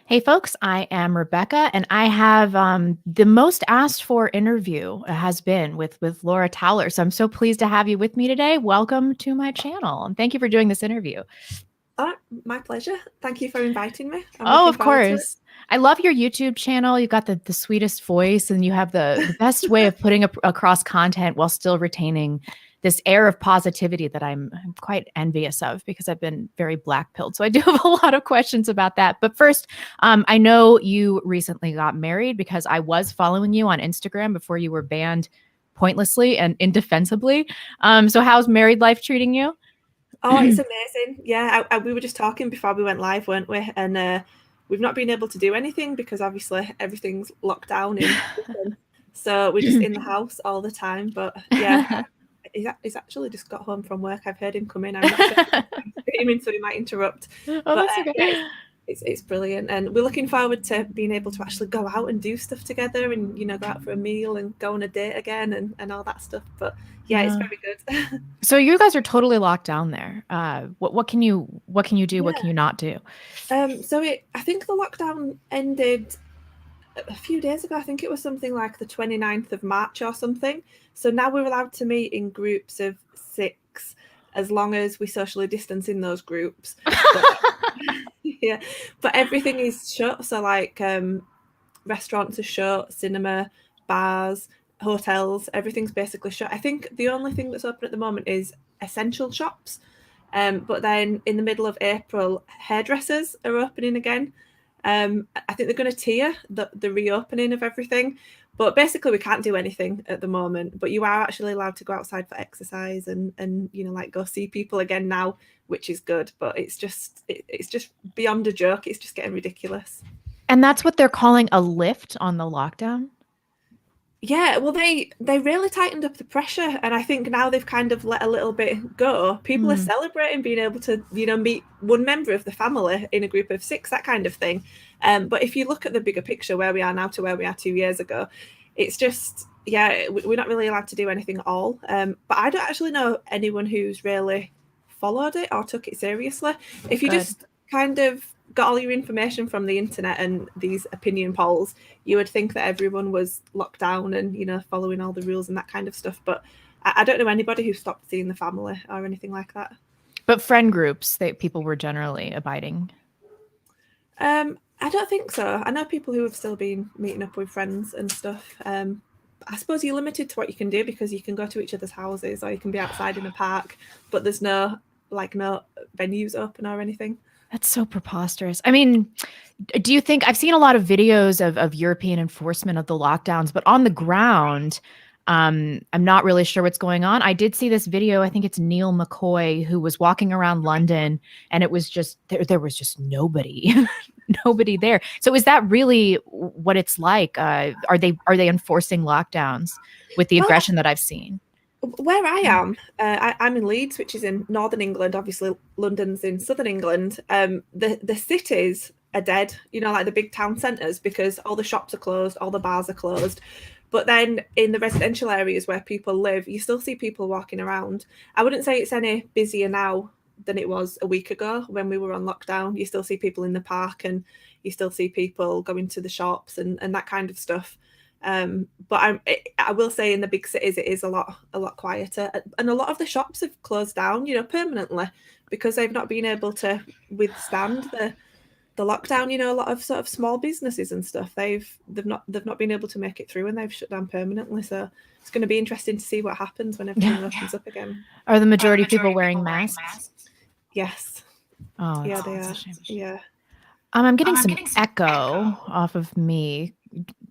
Hey folks, I am Rebecca, and I have the most asked for interview has been with Laura Towler. So I'm so pleased to have you with me today. Welcome to my channel, and thank you for doing this interview. Oh, my pleasure. Thank you for inviting me. I'm Oh, looking of forward to it. course. I love your YouTube channel. You've got the sweetest voice, and you have the best way of putting across content while still retaining this air of positivity that I'm quite envious of because I've been very black pilled. So I do have a lot of questions about that. But first, I know you recently got married because I was following you on Instagram before you were banned pointlessly and indefensibly. So how's married life treating you? Oh, it's amazing. Yeah, we were just talking before we went live, weren't we? And we've not been able to do anything because obviously everything's locked down in Britain. So we're just in the house all the time. But yeah, he's actually just got home from work. I've heard him come in. I'm not sure if he's screaming, so he might interrupt. Oh, But that's okay. yeah, it's brilliant, and we're looking forward to being able to actually go out and do stuff together, and go out for a meal and go on a date again, and all that stuff. But yeah, it's Yeah. very good. So you guys are totally locked down there. What can you do? What can Yeah. you not do? I think the lockdown ended a few days ago. I think it was something like the 29th of March or something. So now we're allowed to meet in groups of 6 as long as we socially distance in those groups. But yeah, but everything is shut. So like restaurants are shut, cinema, bars, hotels, everything's basically shut. I think the only thing that's open at the moment is essential shops. But then in the middle of April, hairdressers are opening again. I think they're going to tier the reopening of everything. But basically, we can't do anything at the moment. But you are actually allowed to go outside for exercise and like go see people again now, which is good. But it's just beyond a joke. It's just getting ridiculous. And that's what they're calling a lift on the lockdown? Yeah, well, they really tightened up the pressure, and I think now they've kind of let a little bit go. People are Mm. celebrating being able to, meet one member of the family in a group of 6, that kind of thing. But if you look at the bigger picture, where we are now to where we are 2 years ago, it's just, yeah, we're not really allowed to do anything at all. But I don't actually know anyone who's really followed it or took it seriously. If you Good. just kind of got all your information from the internet and these opinion polls, you would think that everyone was locked down and following all the rules and that kind of stuff. But I don't know anybody who stopped seeing the family or anything like that. But friend groups, people were generally abiding. I don't think so. I know people who have still been meeting up with friends and stuff. I suppose you're limited to what you can do because you can go to each other's houses or you can be outside in a park, but there's no venues open or anything. That's so preposterous. I mean, do you think I've seen a lot of videos of European enforcement of the lockdowns, but on the ground, I'm not really sure what's going on. I did see this video. I think it's Neil McCoy who was walking around London, and it was just there was just nobody, nobody there. So is that really what it's like? Are they enforcing lockdowns with the Well, aggression that I've seen? where I am, I'm in Leeds, which is in northern England. Obviously, London's in southern England. The cities are dead, like the big town centres, because all the shops are closed, all the bars are closed. But then in the residential areas where people live, you still see people walking around. I wouldn't say it's any busier now than it was a week ago when we were on lockdown. You still see people in the park and you still see people going to the shops and that kind of stuff. But I will say in the big cities it is a lot quieter, and a lot of the shops have closed down, permanently, because they've not been able to withstand the lockdown. A lot of sort of small businesses and stuff, they've not been able to make it through, and they've shut down permanently. So it's going to be interesting to see what happens when everything opens up again. Are the majority of people wearing masks? Yes. Oh, Yeah, that's, they that's a are. shame. Yeah. I'm getting some echo off of me.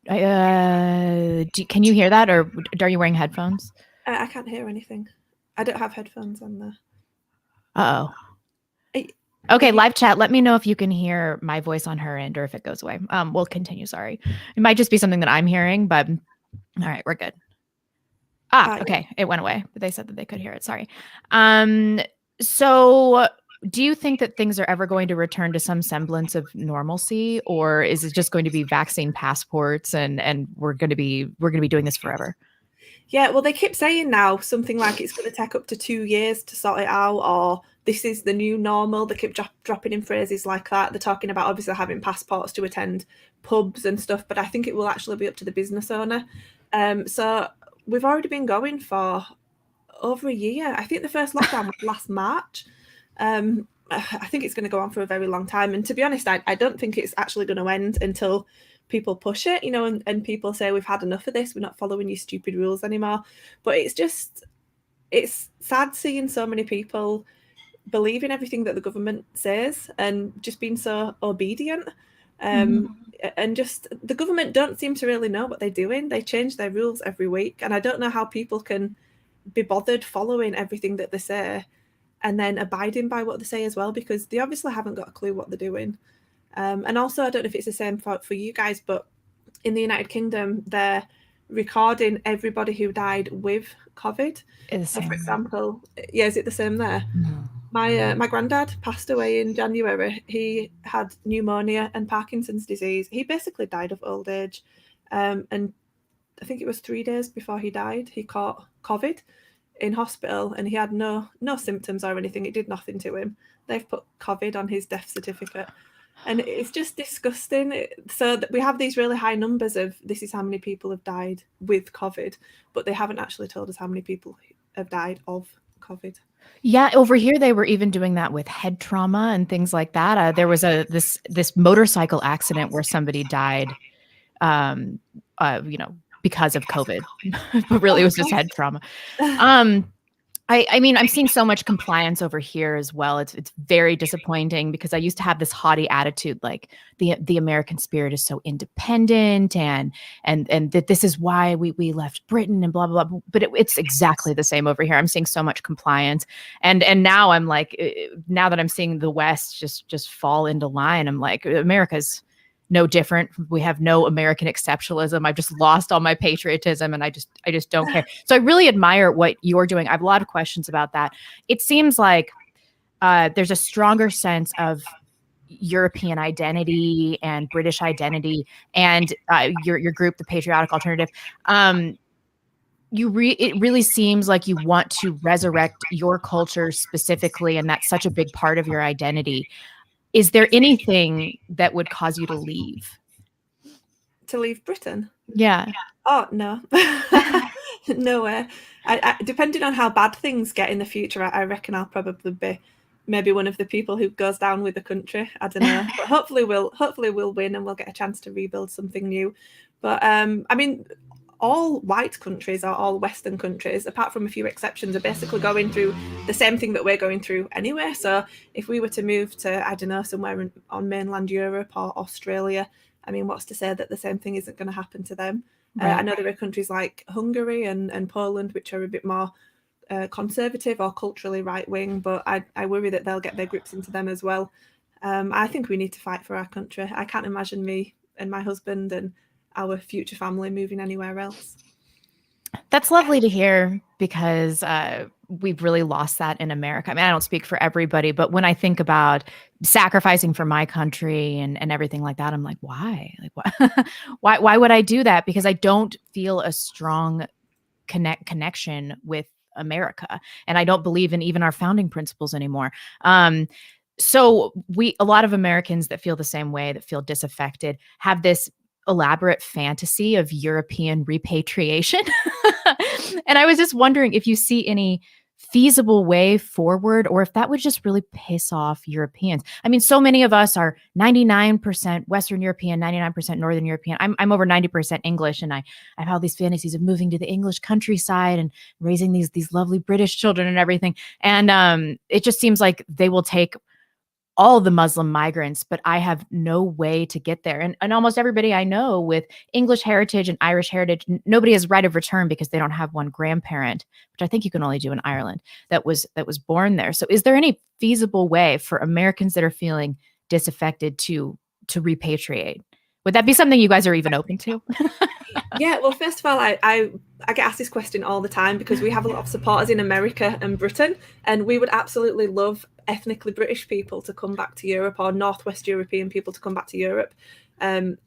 Can you hear that, or are you wearing headphones? I can't hear anything. I don't have headphones on there. Uh-oh. I- Okay, live chat. Let me know if you can hear my voice on her end or if it goes away. We'll continue. Sorry. It might just be something that I'm hearing, but all right, we're good. Okay. It went away, but they said that they could hear it. Sorry. So do you think that things are ever going to return to some semblance of normalcy, or is it just going to be vaccine passports and we're going to be doing this forever? Yeah, well, they keep saying now something like it's going to take up to 2 years to sort it out, or this is the new normal. They keep dropping in phrases like that. They're talking about obviously having passports to attend pubs and stuff, but I think it will actually be up to the business owner. So we've already been going for over a year. I think the first lockdown was last March. I think it's going to go on for a very long time. And to be honest, I don't think it's actually going to end until people push it, and people say we've had enough of this. We're not following your stupid rules anymore. But it's sad seeing so many people believing everything that the government says and just being so obedient. And just the government don't seem to really know what they're doing. They change their rules every week. And I don't know how people can be bothered following everything that they say and then abiding by what they say as well, because they obviously haven't got a clue what they're doing. And also, I don't know if it's the same for you guys, but in the United Kingdom, they're recording everybody who died with COVID. So, for example, is it the same there? No. My granddad passed away in January. He had pneumonia and Parkinson's disease. He basically died of old age. And I think it was 3 days before he died, he caught COVID in hospital, and he had no symptoms or anything. It did nothing to him. They've put COVID on his death certificate. And it's just disgusting. So we have these really high numbers of this is how many people have died with COVID, but they haven't actually told us how many people have died of COVID. Yeah, over here they were even doing that with head trauma and things like that. There was this motorcycle accident where somebody died, because of COVID, but really it was just head trauma. I mean, I'm seeing so much compliance over here as well. It's very disappointing because I used to have this haughty attitude, like the American spirit is so independent and that this is why we left Britain and blah blah blah. But it's exactly the same over here. I'm seeing so much compliance, and now I'm like, now that I'm seeing the West just fall into line, I'm like, America's no different. We have no American exceptionalism. I've just lost all my patriotism and I just don't care. So I really admire what you're doing. I have a lot of questions about that. It seems like there's a stronger sense of European identity and British identity and your group, the Patriotic Alternative. It really seems like you want to resurrect your culture specifically, and that's such a big part of your identity. Is there anything that would cause you to leave? To leave Britain? Yeah. Oh, no. No way. I depending on how bad things get in the future, I reckon I'll probably be maybe one of the people who goes down with the country. I don't know. But hopefully we'll win and we'll get a chance to rebuild something new. But I mean, all white countries or all Western countries, apart from a few exceptions, are basically going through the same thing that we're going through anyway. So if we were to move to, I don't know, somewhere on mainland Europe or Australia, I mean, what's to say that the same thing isn't going to happen to them? Right. I know there are countries like Hungary and Poland, which are a bit more conservative or culturally right-wing, but I worry that they'll get their grips into them as well. I think we need to fight for our country. I can't imagine me and my husband and our future family moving anywhere else. That's lovely to hear because we've really lost that in America. I mean, I don't speak for everybody, but when I think about sacrificing for my country and everything like that, I'm like, why? Like, why would I do that? Because I don't feel a strong connection with America, and I don't believe in even our founding principles anymore. So a lot of Americans that feel the same way, that feel disaffected, have this elaborate fantasy of European repatriation. And I was just wondering if you see any feasible way forward, or if that would just really piss off Europeans. I mean, so many of us are 99% Western European, 99% Northern European. I'm over 90% English, and I have all these fantasies of moving to the English countryside and raising these lovely British children and everything. And it just seems like they will take all the Muslim migrants, but I have no way to get there. And almost everybody I know with English heritage and Irish heritage, nobody has right of return because they don't have one grandparent, which I think you can only do in Ireland, that was born there. So is there any feasible way for Americans that are feeling disaffected to repatriate? Would that be something you guys are even open to? Yeah, well, first of all, I get asked this question all the time because we have a lot of supporters in America and Britain, and we would absolutely love ethnically British people to come back to Europe, or Northwest European people to come back to Europe. And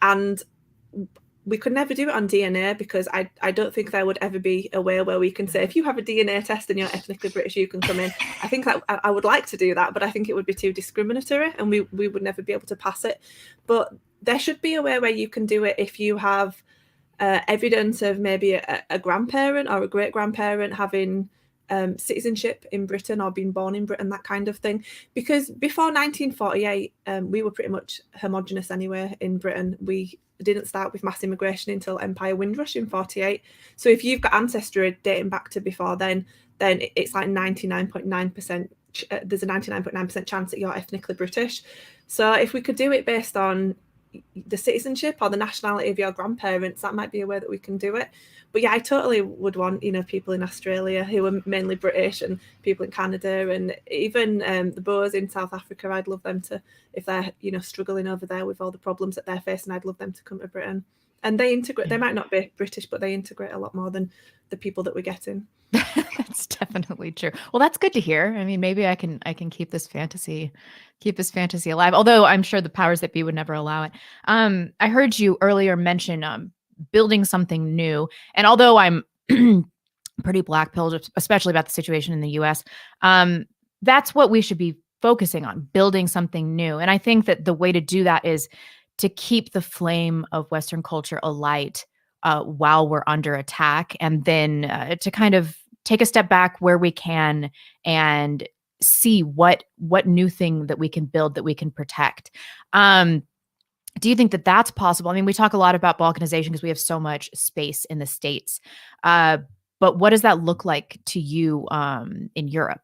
we could never do it on DNA because I don't think there would ever be a way where we can say if you have a DNA test and you're ethnically British, you can come in. I think that I would like to do that, but I think it would be too discriminatory and we would never be able to pass it. But there should be a way where you can do it if you have evidence of maybe a grandparent or a great grandparent having citizenship in Britain or being born in Britain, that kind of thing. Because before 1948, we were pretty much homogenous anyway in Britain. We didn't start with mass immigration until Empire Windrush in 48. So if you've got ancestry dating back to before then it's like 99.9%. There's a 99.9% chance that you're ethnically British. So if we could do it based on the citizenship or the nationality of your grandparents, that might be a way that we can do it. But yeah, I totally would want, you know, people in Australia who are mainly British and people in Canada and even the Boers in South Africa. I'd love them to, if they're, you know, struggling over there with all the problems that they're facing, I'd love them to come to Britain. And they integrate, they might not be British, but they integrate a lot more than the people that we're getting. That's definitely true. Well, that's good to hear. I mean, maybe I can keep this fantasy alive. Although I'm sure the powers that be would never allow it. I heard you earlier mention building something new, and although I'm pretty black-pilled, especially about the situation in the U.S., that's what we should be focusing on: building something new. And I think that the way to do that is to keep the flame of Western culture alight while we're under attack, and then to kind of take a step back where we can and see what new thing that we can build, that we can protect. Do you think that that's possible? I mean, we talk a lot about balkanization because we have so much space in the States, but what does that look like to you in Europe?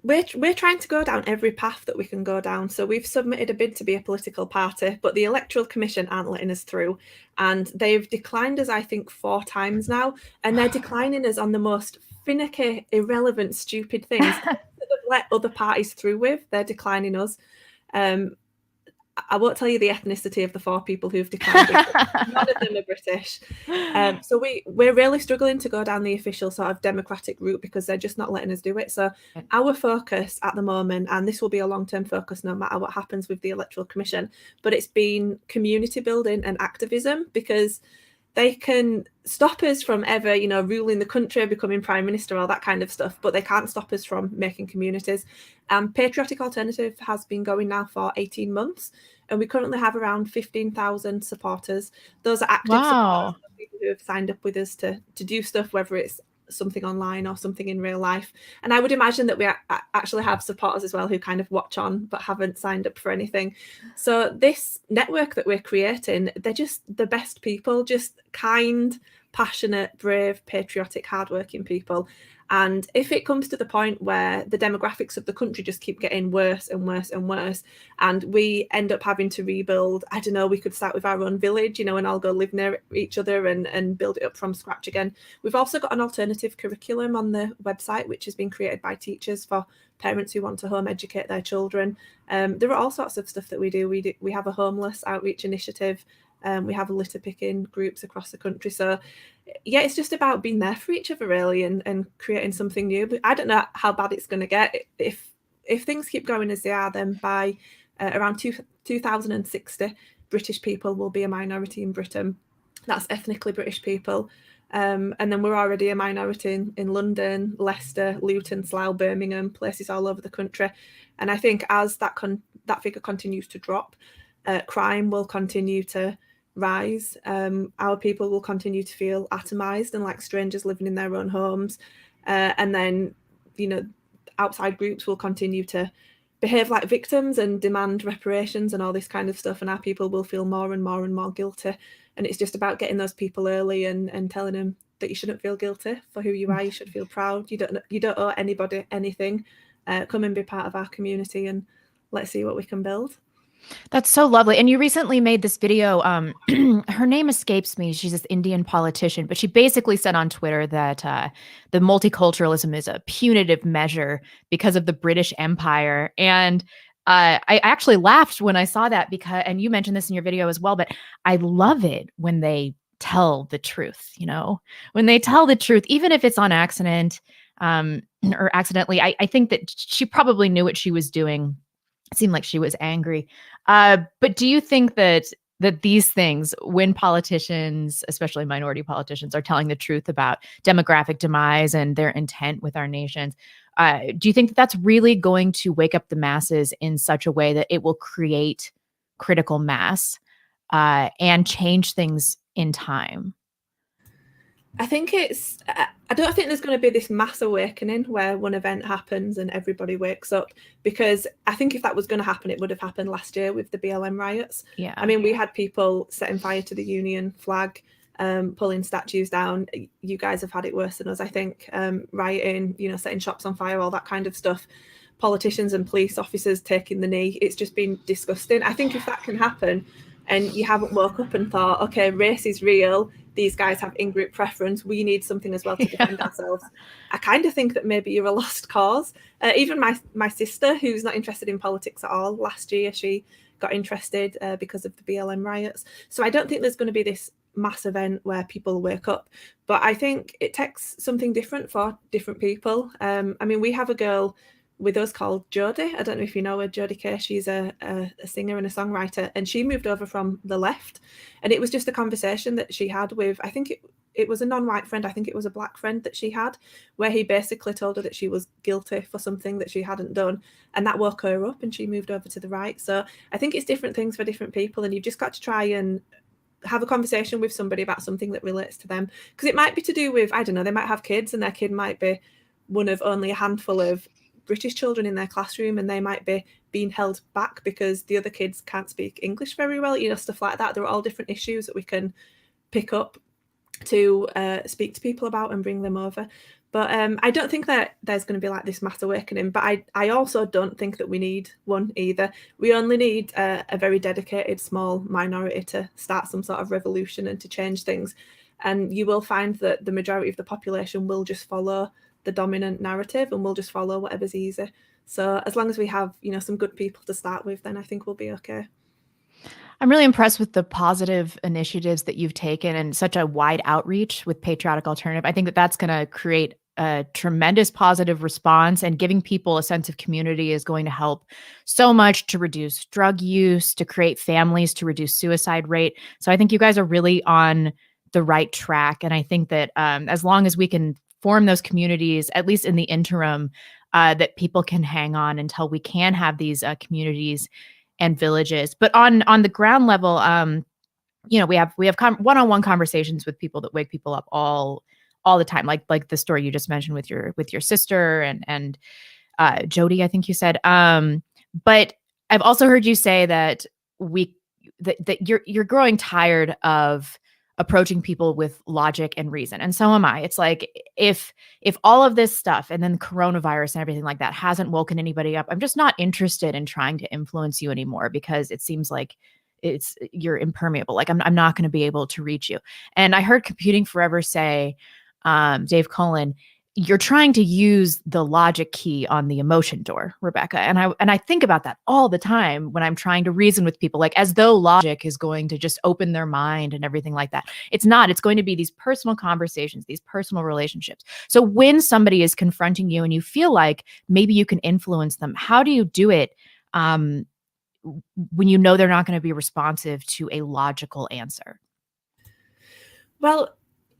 We're trying to go down every path that we can go down. So we've submitted a bid to be a political party, but the Electoral Commission aren't letting us through. And they've declined us, I think, 4 times now. And they're declining us on the most finicky, irrelevant, stupid things that they've let other parties through with. They're declining us. I won't tell you the ethnicity of the 4 people who've declined it. None of them are British. So we're really struggling to go down the official sort of democratic route because they're just not letting us do it. So our focus at the moment, and this will be a long-term focus no matter what happens with the Electoral Commission, but it's been community building and activism, because they can stop us from ever, you know, ruling the country, becoming prime minister, all that kind of stuff, but they can't stop us from making communities. Patriotic Alternative has been going now for 18 months, and we currently have around 15,000 supporters. Those are active supporters, people who have signed up with us to do stuff, whether it's something online or something in real life. And I would imagine that we actually have supporters as well who kind of watch on but haven't signed up for anything. So this network that we're creating, they're just the best people, just kind, passionate, brave, patriotic, hardworking people. And if it comes to the point where the demographics of the country just keep getting worse and worse and worse, and we end up having to rebuild, I don't know, we could start with our own village, you know, and all go live near each other and build it up from scratch again. We've also got an alternative curriculum on the website, which has been created by teachers for parents who want to home educate their children. There are all sorts of stuff that we do. We have a homeless outreach initiative. We have litter picking groups across the country. So yeah, it's just about being there for each other really, and creating something new. But I don't know how bad it's going to get. If things keep going as they are, then by around 2060, British people will be a minority in Britain. That's ethnically British people. And then we're already a minority in London, Leicester, Luton, Slough, Birmingham, places all over the country. And I think as that figure continues to drop, crime will continue to rise. Our people will continue to feel atomized and like strangers living in their own homes. And then, you know, outside groups will continue to behave like victims and demand reparations and all this kind of stuff. And our people will feel more and more and more guilty. And it's just about getting those people early and telling them that you shouldn't feel guilty for who you are. You should feel proud. You don't owe anybody anything. Come and be part of our community, and let's see what we can build. That's so lovely. And you recently made this video. Her name escapes me. She's this Indian politician, but she basically said on Twitter that the multiculturalism is a punitive measure because of the British Empire. And I actually laughed when I saw that, because, and you mentioned this in your video as well, but I love it when they tell the truth, you know, when they tell the truth, even if it's on accident or accidentally. I think that she probably knew what she was doing. It seemed like she was angry. But do you think that these things, when politicians, especially minority politicians, are telling the truth about demographic demise and their intent with our nations, do you think that that's really going to wake up the masses in such a way that it will create critical mass and change things in time? I think I don't think there's going to be this mass awakening where one event happens and everybody wakes up, because I think if that was going to happen, it would have happened last year with the BLM riots. Yeah. I mean, we had people setting fire to the Union flag, pulling statues down. You guys have had it worse than us, I think. Rioting, setting shops on fire, all that kind of stuff. Politicians and police officers taking the knee. It's just been disgusting. I think if that can happen and you haven't woke up and thought, okay, race is real, these guys have in-group preference, we need something as well to defend ourselves, I kind of think that maybe you're a lost cause. Even my sister, who's not interested in politics at all, last year she got interested because of the BLM riots. So I don't think there's going to be this mass event where people wake up, but I think it takes something different for different people. I mean, we have a girl with us called Jodie. I don't know if you know her, Jodie Kay. She's a singer and a songwriter, and she moved over from the left. And it was just a conversation that she had with, I think it was a non-white friend, I think it was a black friend that she had, where he basically told her that she was guilty for something that she hadn't done. And that woke her up and she moved over to the right. So I think it's different things for different people, and you've just got to try and have a conversation with somebody about something that relates to them. Because it might be to do with, I don't know, they might have kids and their kid might be one of only a handful of British children in their classroom, and they might be being held back because the other kids can't speak English very well, stuff like that. There are all different issues that we can pick up to speak to people about and bring them over. But I don't think that there's going to be like this mass awakening, but I also don't think that we need one either. We only need a very dedicated small minority to start some sort of revolution and to change things. And you will find that the majority of the population will just follow the dominant narrative and we'll just follow whatever's easy. So as long as we have, some good people to start with, then I think we'll be okay. I'm really impressed with the positive initiatives that you've taken and such a wide outreach with Patriotic Alternative. I think that that's going to create a tremendous positive response, and giving people a sense of community is going to help so much to reduce drug use, to create families, to reduce suicide rate. So I think you guys are really on the right track. And I think that as long as we can form those communities, at least in the interim, that people can hang on until we can have these communities and villages. But on the ground level, we have one-on-one conversations with people that wake people up all the time, like the story you just mentioned with your sister and Jody, I think you said. But I've also heard you say that you're growing tired of approaching people with logic and reason. And so am I. It's like, if all of this stuff and then coronavirus and everything like that hasn't woken anybody up, I'm just not interested in trying to influence you anymore, because it seems like you're impermeable. Like I'm not going to be able to reach you. And I heard Computing Forever say, Dave Cullen, you're trying to use the logic key on the emotion door, Rebecca. And I think about that all the time when I'm trying to reason with people, like as though logic is going to just open their mind and everything like that. It's not. It's going to be these personal conversations, these personal relationships. So when somebody is confronting you and you feel like maybe you can influence them, how do you do it when you know they're not going to be responsive to a logical answer? Well,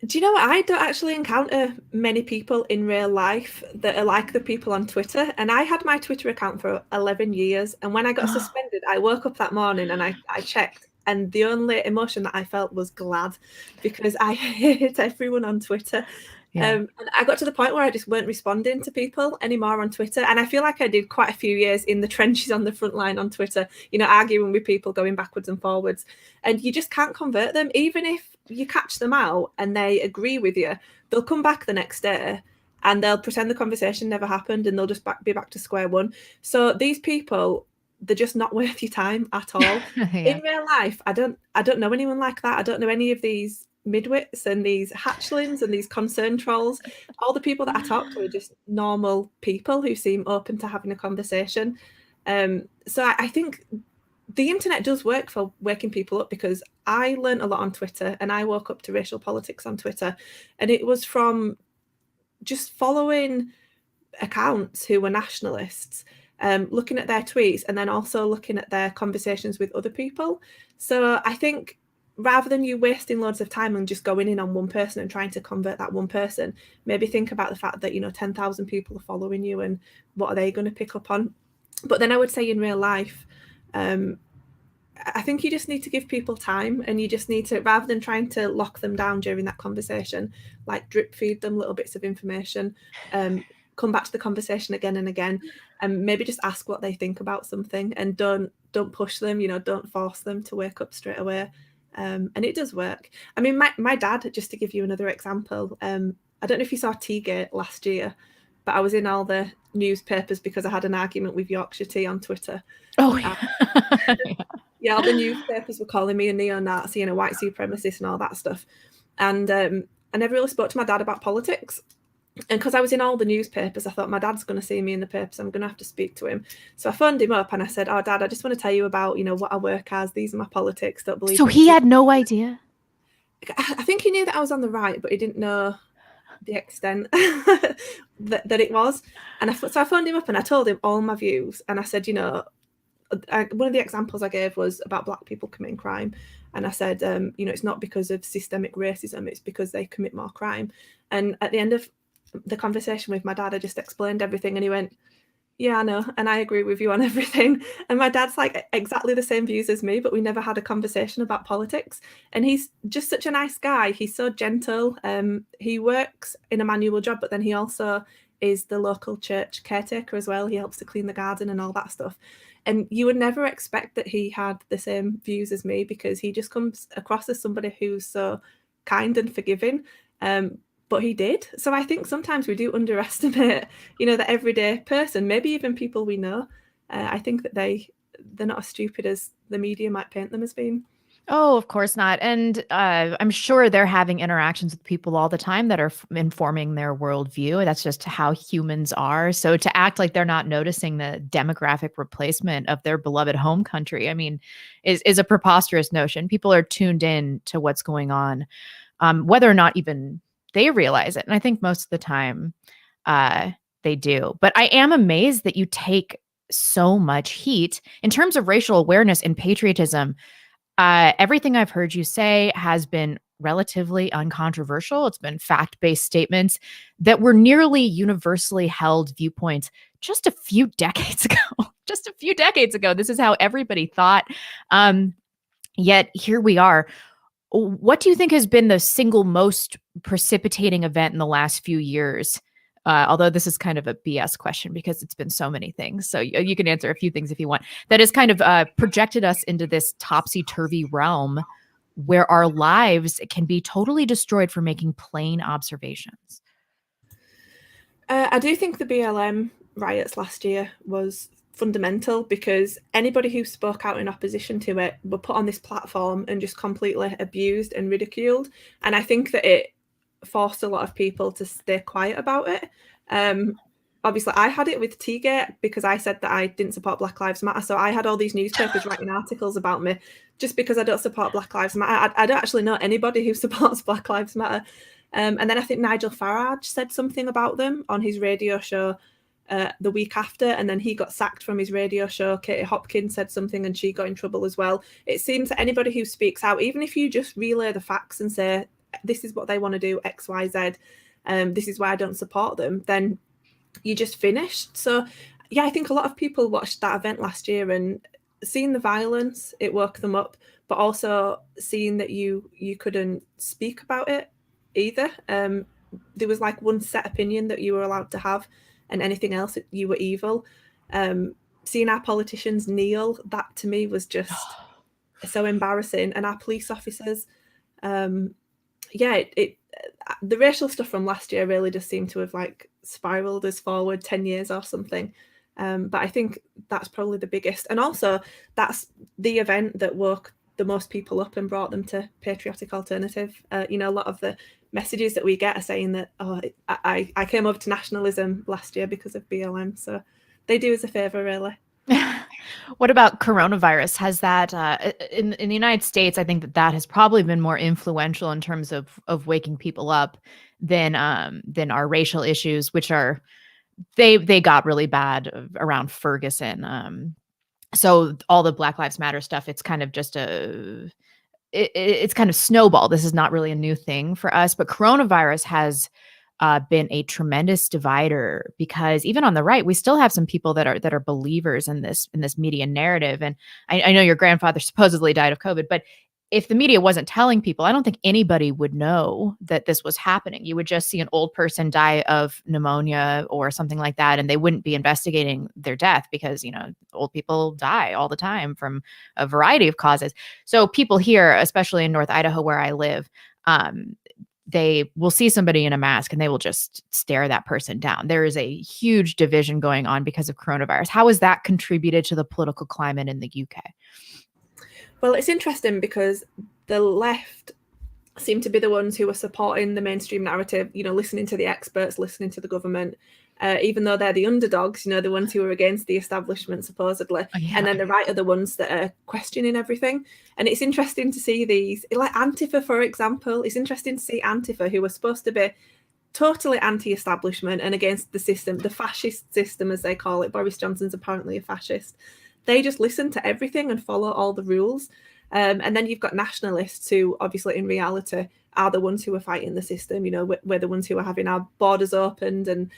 do you know what? I don't actually encounter many people in real life that are like the people on Twitter. And I had my Twitter account for 11 years. And when I got suspended, I woke up that morning and I checked. And the only emotion that I felt was glad, because I hate everyone on Twitter. Yeah. And I got to the point where I just weren't responding to people anymore on Twitter. And I feel like I did quite a few years in the trenches on the front line on Twitter, arguing with people, going backwards and forwards. And you just can't convert them. Even if you catch them out and they agree with you, they'll come back the next day and they'll pretend the conversation never happened and they'll just be back to square one. So these people, they're just not worth your time at all. Yeah. In real life, I don't know anyone like that. I don't know any of these midwits and these hatchlings and these concern trolls. All the people that I talk to are just normal people who seem open to having a conversation. So I think the internet does work for waking people up, because I learned a lot on Twitter and I woke up to racial politics on Twitter, and it was from just following accounts who were nationalists. looking at their tweets, and then also looking at their conversations with other people. So I think rather than you wasting loads of time and just going in on one person and trying to convert that one person, maybe think about the fact that, 10,000 people are following you, and what are they going to pick up on? But then I would say in real life, I think you just need to give people time, and you just need to, rather than trying to lock them down during that conversation, like drip feed them little bits of information, come back to the conversation again and again, and maybe just ask what they think about something, and don't push them, don't force them to wake up straight away. And it does work. I mean, my dad, just to give you another example, I don't know if you saw Teagate last year, but I was in all the newspapers because I had an argument with Yorkshire Tea on Twitter. Oh, yeah. Yeah, all the newspapers were calling me a neo-Nazi and a white supremacist and all that stuff. And I never really spoke to my dad about politics. And because I was in all the newspapers, I thought my dad's going to see me in the papers. I'm going to have to speak to him. So I phoned him up and I said, "Oh, Dad, I just want to tell you about, what I work as. These are my politics. Don't believe." So he had no idea? I think he knew that I was on the right, but he didn't know the extent that it was. And so I phoned him up and I told him all my views. And I said, one of the examples I gave was about Black people committing crime. And I said, it's not because of systemic racism, it's because they commit more crime. And at the end of the conversation with my dad, I just explained everything, and he went, "Yeah, I know, and I agree with you on everything." And my dad's like exactly the same views as me, but we never had a conversation about politics. And he's just such a nice guy. He's so gentle. He works in a manual job, but then he also is the local church caretaker as well. He helps to clean the garden and all that stuff. And you would never expect that he had the same views as me, because he just comes across as somebody who's so kind and forgiving. But he did. So I think sometimes we do underestimate, the everyday person, maybe even people we know. I think that they're not as stupid as the media might paint them as being. Oh, of course not. And I'm sure they're having interactions with people all the time that are informing their worldview. That's just how humans are. So to act like they're not noticing the demographic replacement of their beloved home country, I mean, is a preposterous notion. People are tuned in to what's going on, whether or not even they realize it. And I think most of the time they do. But I am amazed that you take so much heat in terms of racial awareness and patriotism. Everything I've heard you say has been relatively uncontroversial. It's been fact-based statements that were nearly universally held viewpoints just a few decades ago. Just a few decades ago. This is how everybody thought. Yet here we are. What do you think has been the single most precipitating event in the last few years? Although this is kind of a BS question because it's been so many things. So you can answer a few things if you want. That has kind of projected us into this topsy-turvy realm where our lives can be totally destroyed for making plain observations. I do think the BLM riots last year was fundamental, because anybody who spoke out in opposition to it were put on this platform and just completely abused and ridiculed. And I think that it forced a lot of people to stay quiet about it. Obviously, I had it with Teagate because I said that I didn't support Black Lives Matter. So I had all these newspapers writing articles about me just because I don't support Black Lives Matter. I don't actually know anybody who supports Black Lives Matter. And then I think Nigel Farage said something about them on his radio show the week after, and then he got sacked from his radio show. Katie Hopkins said something and she got in trouble as well. It seems that anybody who speaks out, even if you just relay the facts and say, this is what they want to do, X, Y, Z, this is why I don't support them, then you just finished. So yeah, I think a lot of people watched that event last year and seeing the violence, it woke them up, but also seeing that you couldn't speak about it either. There was like one set opinion that you were allowed to have, and anything else, you were evil. Seeing our politicians kneel, that to me was just so embarrassing. And our police officers, the racial stuff from last year really just seemed to have like spiraled us forward 10 years or something. But I think that's probably the biggest. And also that's the event that woke the most people up and brought them to patriotic alternative. A lot of the messages that we get are saying that, I came over to nationalism last year because of BLM. So they do us a favor, really. What about coronavirus? Has that in the United States? I think that has probably been more influential in terms of waking people up than our racial issues, which are they got really bad around Ferguson. So all the Black Lives Matter stuff, it's kind of just it's kind of snowballed. This is not really a new thing for us, but coronavirus has been a tremendous divider, because even on the right, we still have some people that are believers in this media narrative. And I know your grandfather supposedly died of COVID, but if the media wasn't telling people, I don't think anybody would know that this was happening. You would just see an old person die of pneumonia or something like that, and they wouldn't be investigating their death, because, old people die all the time from a variety of causes. So people here, especially in North Idaho where I live, they will see somebody in a mask and they will just stare that person down. There is a huge division going on because of coronavirus. How has that contributed to the political climate in the UK? Well, it's interesting because the left seem to be the ones who are supporting the mainstream narrative, listening to the experts, listening to the government, even though they're the underdogs, the ones who are against the establishment, supposedly. Oh, yeah. And then the right are the ones that are questioning everything. And it's interesting to see these, like Antifa, for example. It's interesting to see Antifa, who are supposed to be totally anti-establishment and against the system, the fascist system, as they call it. Boris Johnson's apparently a fascist. They just listen to everything and follow all the rules. And then you've got nationalists who obviously in reality are the ones who are fighting the system. We're the ones who are having our borders opened, and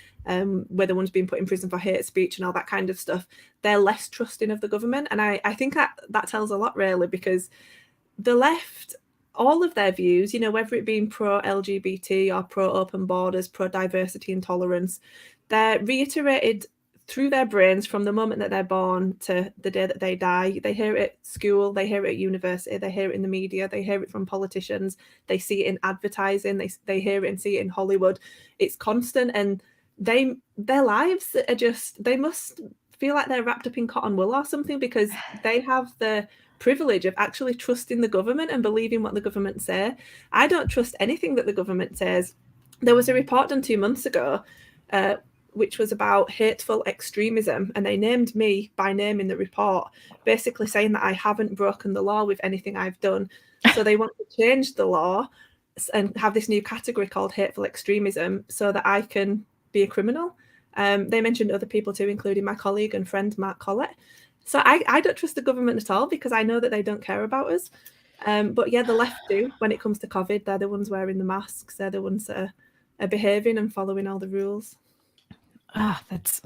we're the ones being put in prison for hate speech and all that kind of stuff. They're less trusting of the government. And I think that tells a lot, really, because the left, all of their views, whether it being pro-LGBT or pro-open borders, pro-diversity and tolerance, they're reiterated through their brains from the moment that they're born to the day that they die. They hear it at school, they hear it at university, they hear it in the media, they hear it from politicians, they see it in advertising, they hear it and see it in Hollywood. It's constant, and their lives are just, they must feel like they're wrapped up in cotton wool or something, because they have the privilege of actually trusting the government and believing what the government say. I don't trust anything that the government says. There was a report done 2 months ago, which was about hateful extremism, and they named me by name in the report, basically saying that I haven't broken the law with anything I've done. So they want to change the law and have this new category called hateful extremism so that I can be a criminal. They mentioned other people too, including my colleague and friend Mark Collett. So I don't trust the government at all, because I know that they don't care about us. But yeah, the left do. When it comes to COVID, they're the ones wearing the masks. They're the ones that are behaving and following all the rules. That's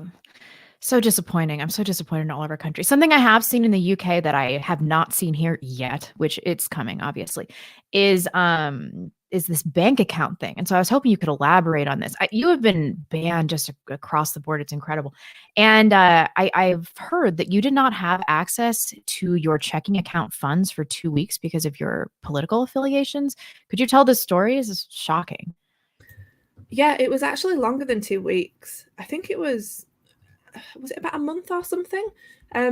so disappointing. I'm so disappointed in all of our country. Something I have seen in the UK that I have not seen here yet, which it's coming, obviously, is this bank account thing. And so I was hoping you could elaborate on this. You have been banned just across the board. It's incredible. And I've heard that you did not have access to your checking account funds for 2 weeks because of your political affiliations. Could you tell this story? This is shocking. Yeah, it was actually longer than 2 weeks. I think it was it about a month or something?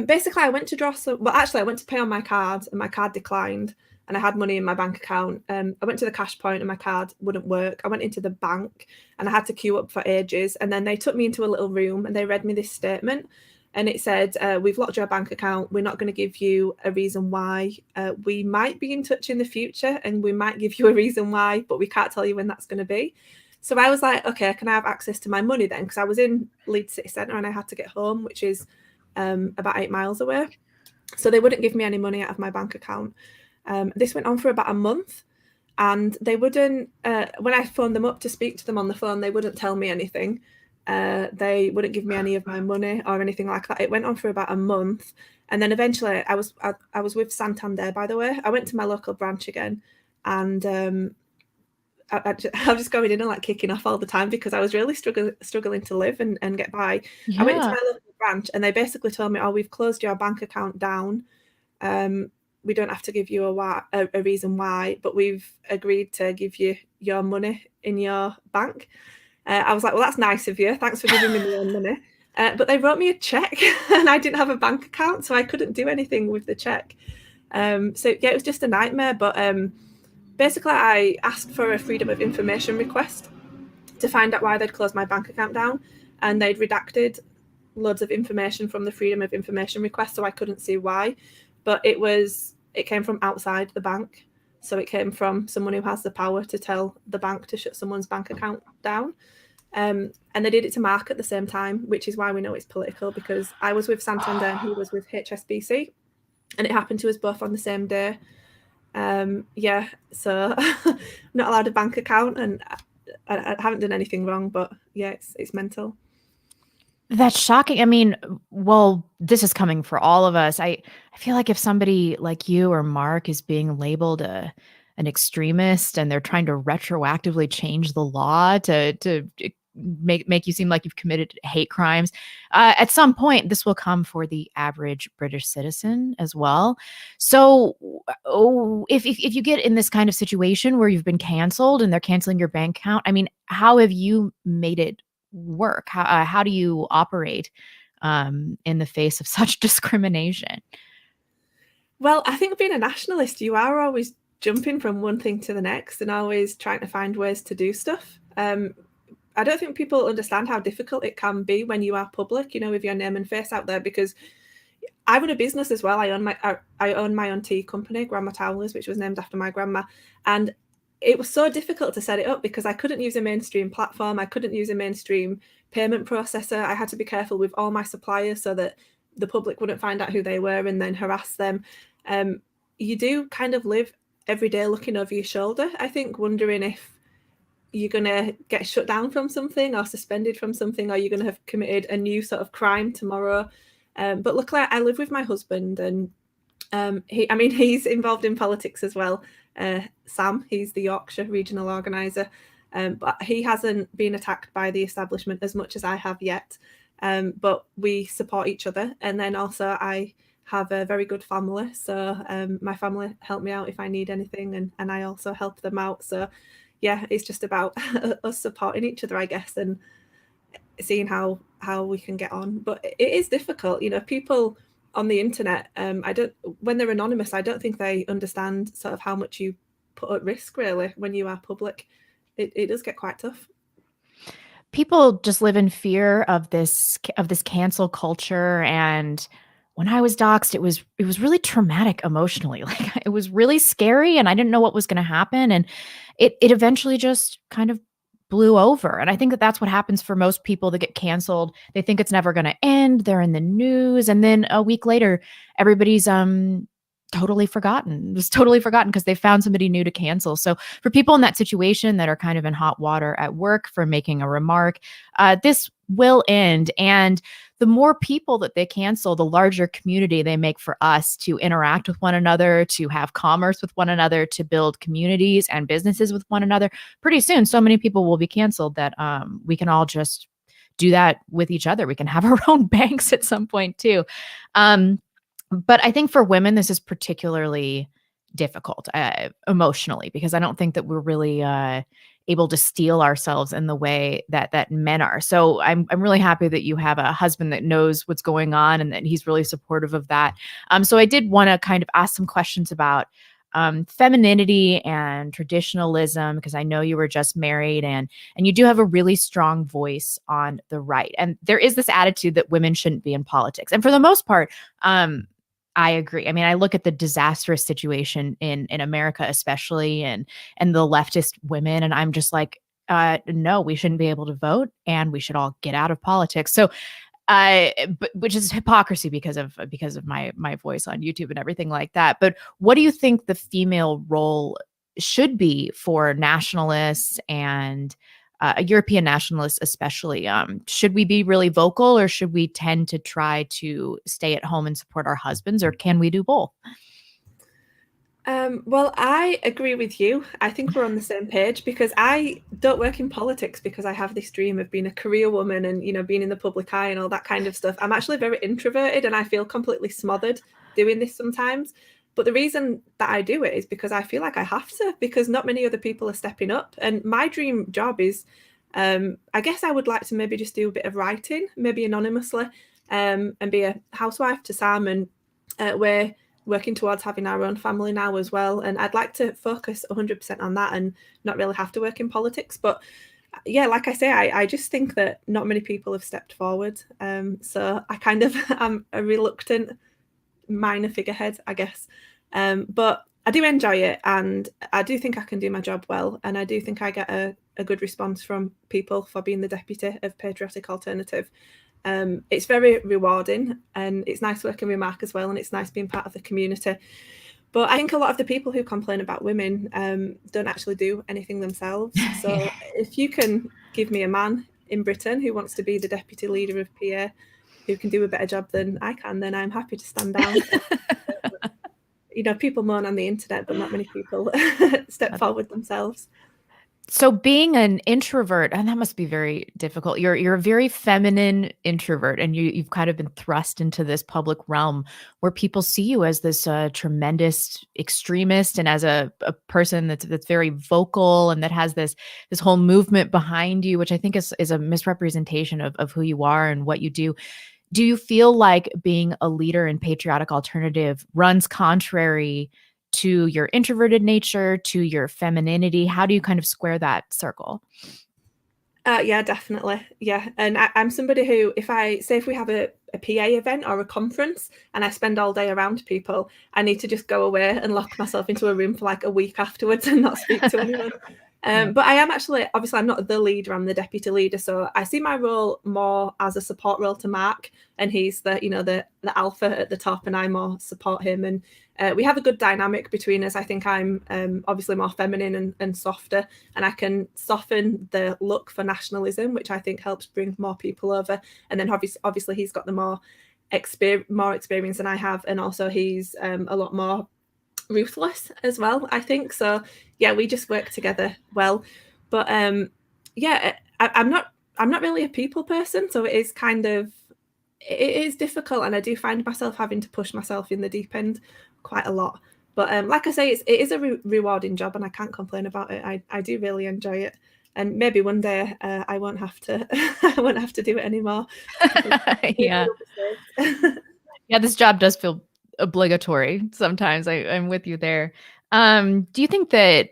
Basically, I went to I went to pay on my card and my card declined, and I had money in my bank account. I went to the cash point and my card wouldn't work. I went into the bank and I had to queue up for ages. And then they took me into a little room and they read me this statement. And it said, we've locked your bank account. We're not going to give you a reason why. We might be in touch in the future and we might give you a reason why, but we can't tell you when that's going to be. So I was like, okay, can I have access to my money then? Because I was in Leeds City Centre and I had to get home, which is about 8 miles away. So they wouldn't give me any money out of my bank account. This went on for about a month, and they wouldn't, when I phoned them up to speak to them on the phone, they wouldn't tell me anything. They wouldn't give me any of my money or anything like that. It went on for about a month. And then eventually I was with Santander, by the way. I went to my local branch again, and I'm just going in and like kicking off all the time because I was really struggling to live and get by. Yeah. I went into my local branch and they basically told me, oh, we've closed your bank account down. We don't have to give you a reason why, but we've agreed to give you your money in your bank. I was like, well, that's nice of you. Thanks for giving me my own money. But they wrote me a check and I didn't have a bank account, so I couldn't do anything with the check. So yeah, it was just a nightmare. But basically, I asked for a freedom of information request to find out why they'd closed my bank account down, and they'd redacted loads of information from the freedom of information request, so I couldn't see why. But it came from outside the bank, so it came from someone who has the power to tell the bank to shut someone's bank account down. And they did it to Mark at the same time, which is why we know it's political, because I was with Santander and he was with HSBC, and it happened to us both on the same day. Yeah, so not allowed a bank account, and I haven't done anything wrong, but yeah, it's mental. That's shocking. I mean, well, this is coming for all of us. I feel like if somebody like you or Mark is being labeled an extremist and they're trying to retroactively change the law to make you seem like you've committed hate crimes, at some point this will come for the average British citizen as well. So, if you get in this kind of situation where you've been canceled and they're canceling your bank account, I mean, how have you made it work? How do you operate in the face of such discrimination? Well, I think being a nationalist, you are always jumping from one thing to the next and always trying to find ways to do stuff. I don't think people understand how difficult it can be when you are public, with your name and face out there, because I run a business as well. I own my own tea company, Grandma Towlers, which was named after my grandma. And it was so difficult to set it up because I couldn't use a mainstream platform. I couldn't use a mainstream payment processor. I had to be careful with all my suppliers so that the public wouldn't find out who they were and then harass them. You do kind of live every day looking over your shoulder, I think, wondering if you're going to get shut down from something or suspended from something, or you're going to have committed a new sort of crime tomorrow. But luckily, I live with my husband, and he's involved in politics as well. Sam, he's the Yorkshire regional organiser, but he hasn't been attacked by the establishment as much as I have yet. But we support each other, and then also I have a very good family, so my family help me out if I need anything, and I also help them out. So yeah, it's just about us supporting each other, I guess, and seeing how we can get on. But it is difficult, people on the internet, when they're anonymous, I don't think they understand sort of how much you put at risk really when you are public. It does get quite tough. People just live in fear of this cancel culture. And when I was doxxed, it was really traumatic emotionally. Like, it was really scary and I didn't know what was going to happen. And it eventually just kind of blew over. And I think that that's what happens for most people that get canceled. They think it's never going to end. They're in the news. And then a week later, everybody's totally forgotten. It was totally forgotten because they found somebody new to cancel. So for people in that situation that are kind of in hot water at work for making a remark, this will end. And the more people that they cancel, the larger community they make for us to interact with one another, to have commerce with one another, to build communities and businesses with one another. Pretty soon, so many people will be canceled that we can all just do that with each other. We can have our own banks at some point too. But I think for women, this is particularly difficult emotionally, because I don't think that we're really able to steel ourselves in the way that men are. So I'm really happy that you have a husband that knows what's going on and that he's really supportive of that. So I did want to kind of ask some questions about femininity and traditionalism, because I know you were just married and you do have a really strong voice on the right. And there is this attitude that women shouldn't be in politics. And for the most part, I agree. I mean, I look at the disastrous situation in America, especially, and the leftist women, and I'm just like, no, we shouldn't be able to vote, and we should all get out of politics. So, but which is hypocrisy because of my voice on YouTube and everything like that. But what do you think the female role should be for nationalists and European nationalists, especially? Should we be really vocal, or should we tend to try to stay at home and support our husbands, or can we do both? Well, I agree with you. I think we're on the same page, because I don't work in politics because I have this dream of being a career woman and, being in the public eye and all that kind of stuff. I'm actually very introverted and I feel completely smothered doing this sometimes. But the reason that I do it is because I feel like I have to, because not many other people are stepping up. And my dream job is, I guess I would like to maybe just do a bit of writing, maybe anonymously, and be a housewife to Sam. And we're working towards having our own family now as well. And I'd like to focus 100% on that and not really have to work in politics. But yeah, like I say, I just think that not many people have stepped forward. So I kind of am a reluctant minor figurehead, I guess. But I do enjoy it, and I do think I can do my job well, and I do think I get a a good response from people for being the deputy of Patriotic Alternative. It's very rewarding, and it's nice working with Mark as well, and it's nice being part of the community. But I think a lot of the people who complain about women don't actually do anything themselves. So Yeah. if you can give me a man in Britain who wants to be the deputy leader of PA, who can do a better job than I can, then I'm happy to stand down. You know, people moan on the internet, but not many people step forward themselves. So being an introvert, and that must be very difficult. You're a very feminine introvert, and you've kind of been thrust into this public realm where people see you as this tremendous extremist, and as a person that's very vocal, and that has this whole movement behind you, which I think is a misrepresentation of who you are and what you do. Do you feel like being a leader in Patriotic Alternative runs contrary to your introverted nature, to your femininity? How do you kind of square that circle? Yeah, definitely. Yeah. And I'm somebody who, if we have a PA event or a conference and I spend all day around people, I need to just go away and lock myself into a room for like a week afterwards and not speak to anyone. But I am actually, obviously, I'm not the leader, I'm the deputy leader. So I see my role more as a support role to Mark, and he's the alpha at the top, and I more support him. And we have a good dynamic between us. I think I'm obviously more feminine and softer, and I can soften the look for nationalism, which I think helps bring more people over. And then obviously he's got the more experience than I have, and also he's a lot more ruthless as well, I think. So yeah, we just work together well. But I'm not really a people person, so it is difficult, and I do find myself having to push myself in the deep end quite a lot. But like I say, it is a rewarding job, and I can't complain about it. I do really enjoy it, and maybe one day I won't have to I won't have to do it anymore. Yeah. Yeah, this job does feel obligatory sometimes. I'm with you there. Do you think that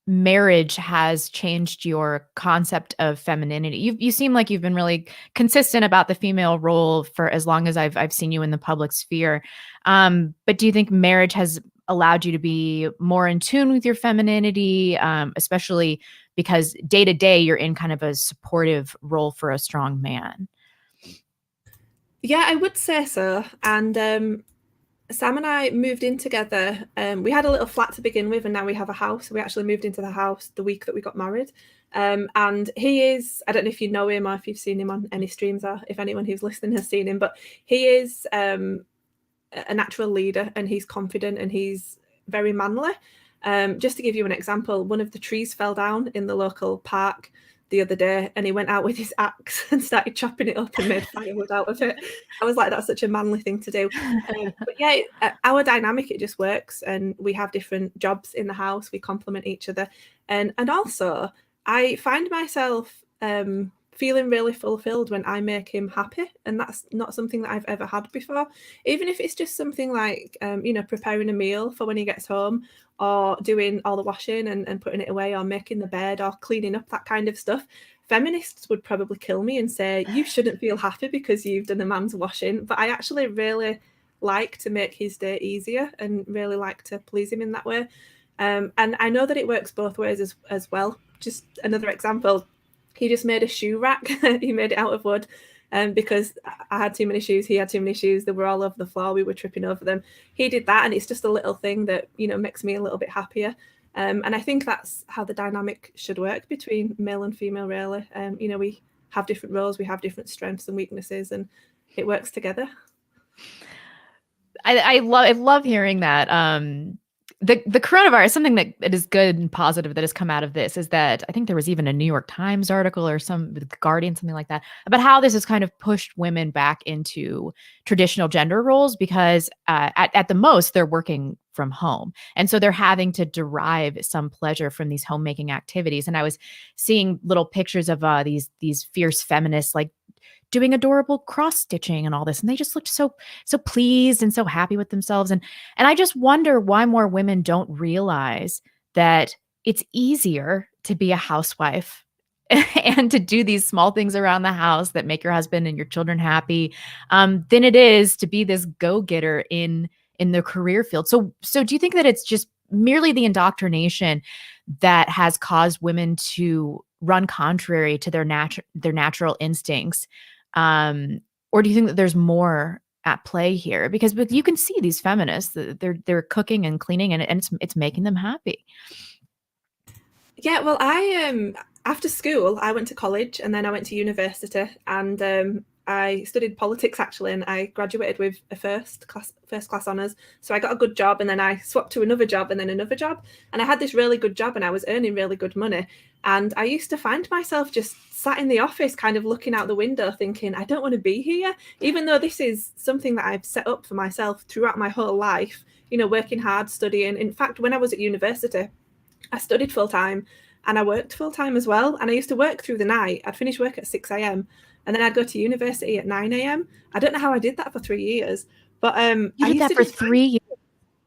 marriage has changed your concept of femininity? You seem like you've been really consistent about the female role for as long as I've seen you in the public sphere. But do you think marriage has allowed you to be more in tune with your femininity, especially because day to day you're in kind of a supportive role for a strong man? Yeah, I would say so. And Sam and I moved in together. We had a little flat to begin with, and now we have a house. We actually moved into the house the week that we got married. And he is, I don't know if you know him or if you've seen him on any streams, or if anyone who's listening has seen him, but he is a natural leader, and he's confident, and he's very manly. Just to give you an example, one of the trees fell down in the local park the other day, and he went out with his axe and started chopping it up and made firewood out of it. I was like, that's such a manly thing to do. But yeah, our dynamic, it just works, and we have different jobs in the house. We complement each other, and also I find myself feeling really fulfilled when I make him happy, and that's not something that I've ever had before. Even if it's just something like preparing a meal for when he gets home, or doing all the washing and putting it away, or making the bed, or cleaning up, that kind of stuff. Feminists would probably kill me and say, you shouldn't feel happy because you've done a man's washing. But I actually really like to make his day easier, and really like to please him in that way. And I know that it works both ways as well. Just another example, he just made a shoe rack. He made it out of wood. Because I had too many shoes, he had too many shoes, they were all over the floor, we were tripping over them. He did that, and it's just a little thing that makes me a little bit happier. And I think that's how the dynamic should work between male and female, really. We have different roles, we have different strengths and weaknesses, and it works together. I love hearing that. The coronavirus, something that is good and positive that has come out of this is that I think there was even a New York Times article or the Guardian, something like that, about how this has kind of pushed women back into traditional gender roles, because at the most they're working from home. And so they're having to derive some pleasure from these homemaking activities. And I was seeing little pictures of these fierce feminists like doing adorable cross stitching and all this, and they just looked so pleased and so happy with themselves. And I just wonder why more women don't realize that it's easier to be a housewife and to do these small things around the house that make your husband and your children happy, than it is to be this go-getter in the career field. So do you think that it's just merely the indoctrination that has caused women to run contrary to their natural instincts? Or do you think that there's more at play here? Because you can see these feminists, they're cooking and cleaning, and it's making them happy. Yeah, well, I after school, I went to college and then I went to university, and I studied politics actually, and I graduated with a first class honors. So I got a good job, and then I swapped to another job, and then another job, and I had this really good job, and I was earning really good money. And I used to find myself just sat in the office, kind of looking out the window, thinking, I don't want to be here, even though this is something that I've set up for myself throughout my whole life. You know, working hard, studying. In fact, when I was at university, I studied full time and I worked full time as well. And I used to work through the night. I'd finish work at 6 a.m. and then I'd go to university at 9 a.m. I don't know how I did that for 3 years, but You I did used that to for just 3 years.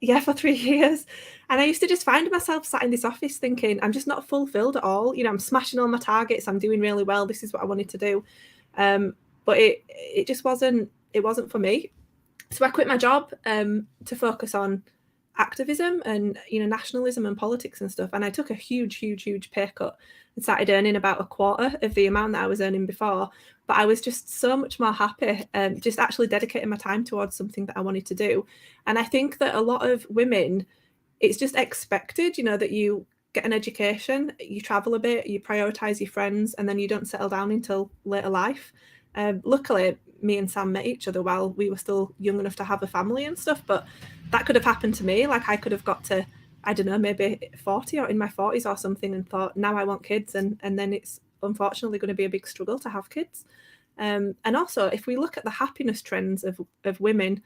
yeah, for 3 years. And I used to just find myself sat in this office thinking, I'm just not fulfilled at all. You know, I'm smashing all my targets. I'm doing really well. This is what I wanted to do. But it just wasn't for me. So I quit my job to focus on activism and, you know, nationalism and politics and stuff. And I took a huge pay cut and started earning about a quarter of the amount that I was earning before. But I was just so much more happy, just actually dedicating my time towards something that I wanted to do. And I think that a lot of women, it's just expected, you know, that you get an education, you travel a bit, you prioritize your friends, and then you don't settle down until later life. Luckily, me and Sam met each other while we were still young enough to have a family and stuff, but that could have happened to me. Like, I could have got to, I don't know, maybe 40 or in my 40s or something, and thought, now I want kids, and then it's unfortunately going to be a big struggle to have kids. And also, if we look at the happiness trends of women,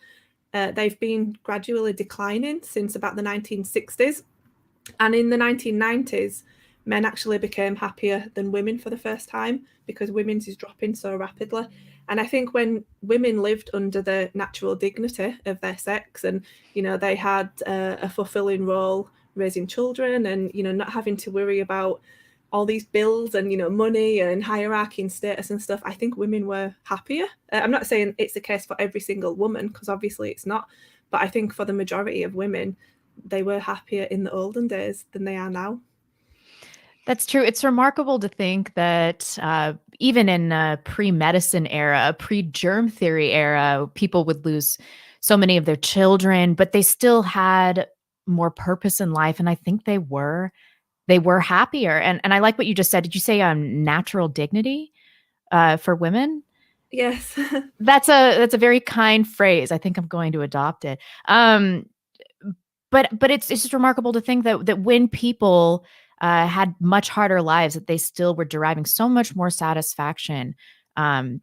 they've been gradually declining since about the 1960s. And in the 1990s, men actually became happier than women for the first time, because women's is dropping so rapidly. And I think when women lived under the natural dignity of their sex, and, you know, they had a fulfilling role raising children, and, you know, not having to worry about all these bills and, you know, money and hierarchy and status and stuff, I think women were happier. I'm not saying it's the case for every single woman, because obviously it's not, but I think for the majority of women, they were happier in the olden days than they are now. That's true. It's remarkable to think that even in a pre-medicine era, a pre-germ theory era, people would lose so many of their children, but they still had more purpose in life. And I think they were happier. And I like what you just said. Did you say natural dignity for women? Yes. That's a very kind phrase. I think I'm going to adopt it. But it's just remarkable to think that when people had much harder lives, that they still were deriving so much more satisfaction,